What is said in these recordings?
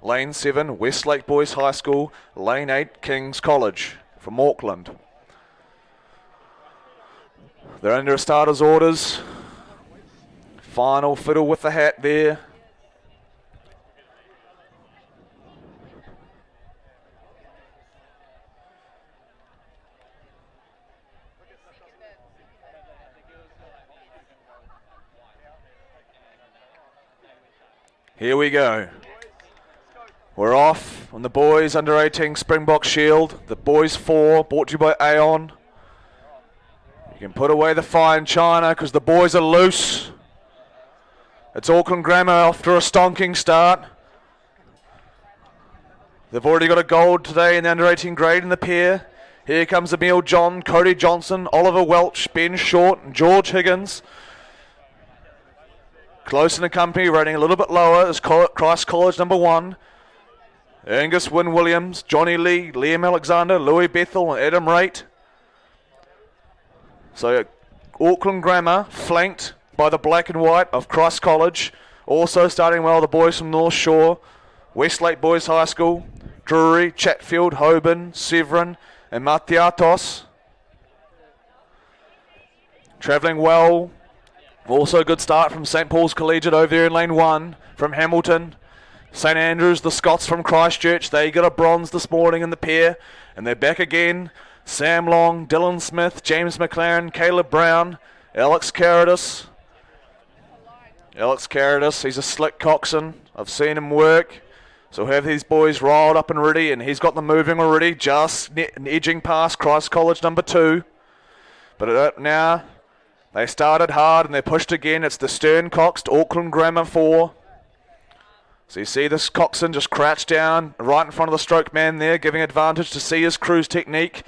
Lane 7, Westlake Boys High School. Lane 8, King's College from Auckland. They're under a starter's orders. Final fiddle with the hat there. Here we go. We're off on the boys under 18 Springbok Shield. The boys 4, brought to you by Aon. You can put away the fine china because the boys are loose. It's Auckland Grammar after a stonking start. They've already got a gold today in the under 18 grade in the pair. Here comes Emil John, Cody Johnson, Oliver Welch, Ben Short and George Higgins. Close in the company, rating a little bit lower is Christ College number 1. Angus Wynne Williams, Johnny Lee, Liam Alexander, Louis Bethel and Adam Wright. So Auckland Grammar flanked by the black and white of Christ College. Also starting well, the boys from North Shore, Westlake Boys High School, Drury, Chatfield, Hoban, Severin and Matiatos. Travelling well. Also a good start from St Paul's Collegiate over there in lane 1 from Hamilton. St Andrews, the Scots from Christchurch, they got a bronze this morning in the pair. And they're back again. Sam Long, Dylan Smith, James McLaren, Caleb Brown, Alex Caritas. Alex Caritas, he's a slick coxswain. I've seen him work. So have these boys riled up and ready, and he's got them moving already, just edging past Christ College number 2. But now they started hard and they pushed again. It's the stern coxed Auckland Grammar 4. So you see this coxswain just crouched down right in front of the stroke man there, giving advantage to see his cruise technique.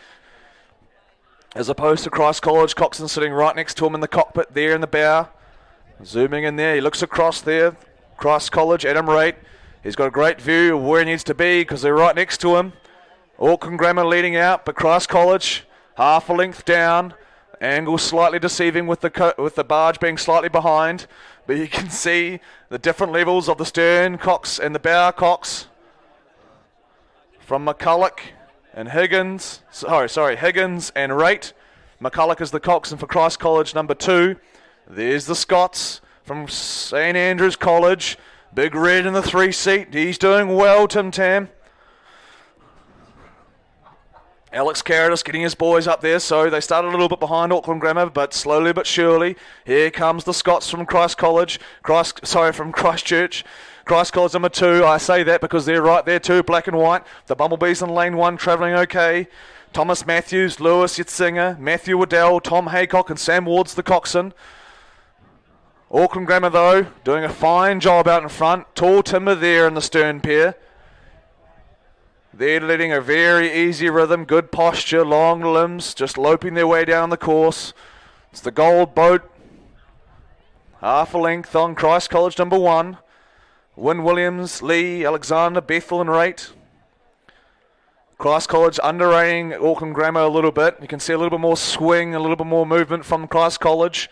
As opposed to Christ College, coxswain sitting right next to him in the cockpit there in the bow. Zooming in there, he looks across there. Christ College, Adam Wright. He's got a great view of where he needs to be because they're right next to him. Auckland Grammar leading out, but Christ College half a length down. Angle slightly deceiving with the barge being slightly behind. But you can see the different levels of the stern cox and the bow cox. From McCulloch and Higgins. Higgins and Wright. McCulloch is the coxswain for Christ College number 2. There's the Scots from St Andrews College. Big Red in the 3 seat. He's doing well, Tim Tam. Alex Caritas getting his boys up there, so they started a little bit behind Auckland Grammar, but slowly but surely, here comes the Scots from from Christchurch. Christ College number 2, I say that because they're right there too, black and white. The Bumblebees in lane 1 travelling okay. Thomas Matthews, Lewis Yetzinger, Matthew Waddell, Tom Haycock and Sam Ward's the coxswain. Auckland Grammar though, doing a fine job out in front. Tall timber there in the stern pair. They're leading a very easy rhythm, good posture, long limbs, just loping their way down the course. It's the gold boat. Half a length on Christ College number 1. Wynne Williams, Lee, Alexander, Bethel and Wright. Christ College underrating Auckland Grammar a little bit. You can see a little bit more swing, a little bit more movement from Christ College.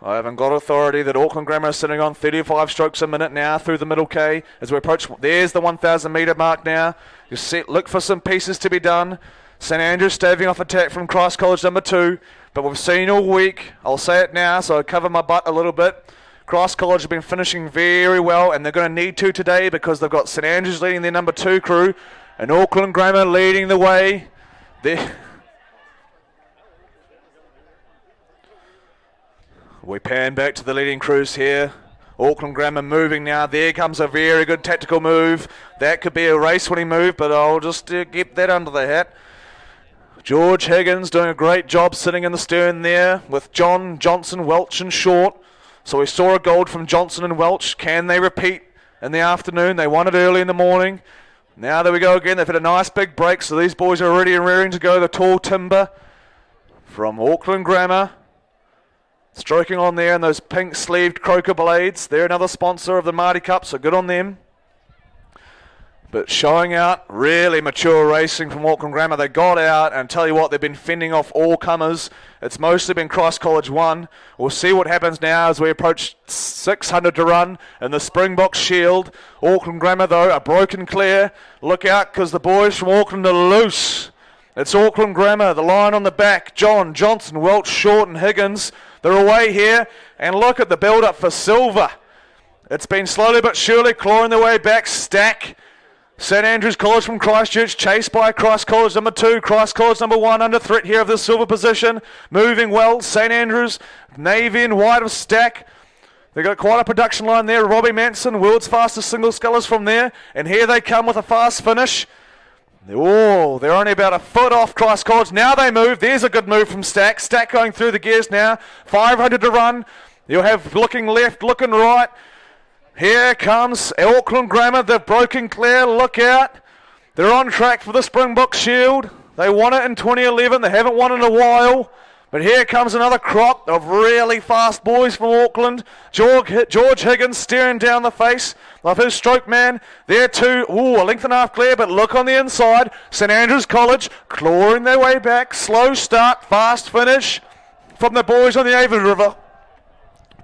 I haven't got authority that Auckland Grammar is sitting on 35 strokes a minute now through the middle K as we approach. There's the 1,000 metre mark now. You see, look for some pieces to be done. St Andrews staving off attack from Christ College number 2, but we've seen all week. I'll say it now, so I cover my butt a little bit. Christ College have been finishing very well, and they're going to need to today because they've got St Andrews leading their number 2 crew, and Auckland Grammar leading the way. We pan back to the leading crews here. Auckland Grammar moving now. There comes a very good tactical move. That could be a race-winning move, but I'll just get that under the hat. George Higgins doing a great job sitting in the stern there with John, Johnson, Welch and Short. So we saw a gold from Johnson and Welch. Can they repeat in the afternoon? They won it early in the morning. Now there we go again. They've had a nice big break, so these boys are ready and rearing to go. The tall timber from Auckland Grammar. Stroking on there in those pink-sleeved croker blades. They're another sponsor of the Maadi Cup, so good on them. But showing out really mature racing from Auckland Grammar. They got out, and tell you what, they've been fending off all comers. It's mostly been Christ College 1. We'll see what happens now as we approach 600 to run in the Springbok Shield. Auckland Grammar, though, are broken clear. Look out, because the boys from Auckland are loose. It's Auckland Grammar, the line on the back. John, Johnson, Welch, Short and Higgins. They're away here. And look at the build-up for Silver. It's been slowly but surely clawing their way back. Stack. St Andrews College from Christchurch, chased by Christ College number 2, Christ College number 1 under threat here of the silver position. Moving well, St Andrews, navy and white of Stack. They've got quite a production line there. Robbie Manson, world's fastest single scullers from there. And here they come with a fast finish. Oh, they're only about a foot off Christ College. Now they move. There's a good move from Stack. Stack going through the gears now. 500 to run. You'll have looking left, looking right. Here comes Auckland Grammar. They've broken clear. Look out. They're on track for the Springbok Shield. They won it in 2011. They haven't won in a while. But here comes another crop of really fast boys from Auckland. George Higgins staring down the face of his stroke man. There too. Ooh, a length and a half clear, but look on the inside. St Andrews College clawing their way back. Slow start, fast finish from the boys on the Avon River.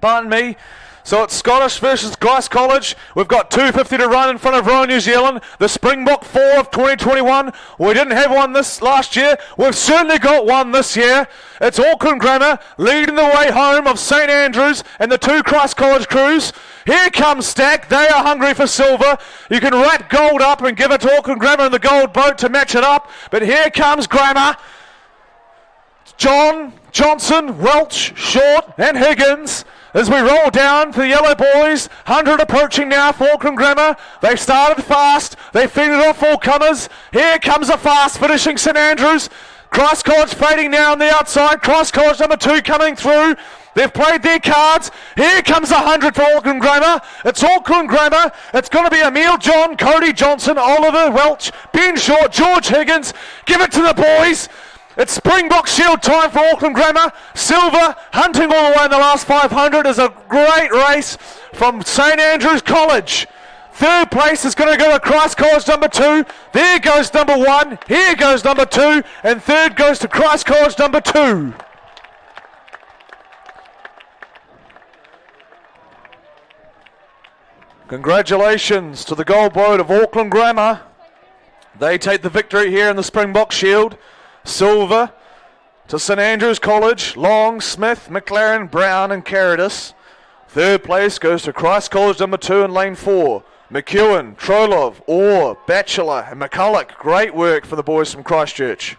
Pardon me. So it's Scottish versus Christ College. We've got 250 to run in front of Royal New Zealand. The Springbok 4 of 2021. We didn't have one this last year. We've certainly got one this year. It's Auckland Grammar leading the way home of St Andrews and the 2 Christ College crews. Here comes Stack. They are hungry for silver. You can wrap gold up and give it to Auckland Grammar in the gold boat to match it up. But here comes Grammar. John, Johnson, Welch, Short and Higgins. As we roll down to the yellow boys, 100 approaching now for Auckland Grammar. They started fast. They fended off all comers. Here comes a fast finishing St Andrews. Christ College fading now on the outside. Christ College number 2 coming through. They've played their cards. Here comes 100 for Auckland Grammar. It's Auckland Grammar. It's going to be Emil John, Cody Johnson, Oliver Welch, Ben Short, George Higgins. Give it to the boys. It's Springbok Shield time for Auckland Grammar. Silver hunting all the way in the last 500 is a great race from St Andrews College. Third place is going to go to Christ College number 2. There goes number 1. Here goes number 2. And third goes to Christ College number 2. Congratulations to the gold boat of Auckland Grammar. They take the victory here in the Springbok Shield. Silver to St Andrews College, Long, Smith, McLaren, Brown and Caritas. Third place goes to Christ College number 2 in lane 4. McEwen, Trolov, Orr, Batchelor and McCulloch. Great work for the boys from Christchurch.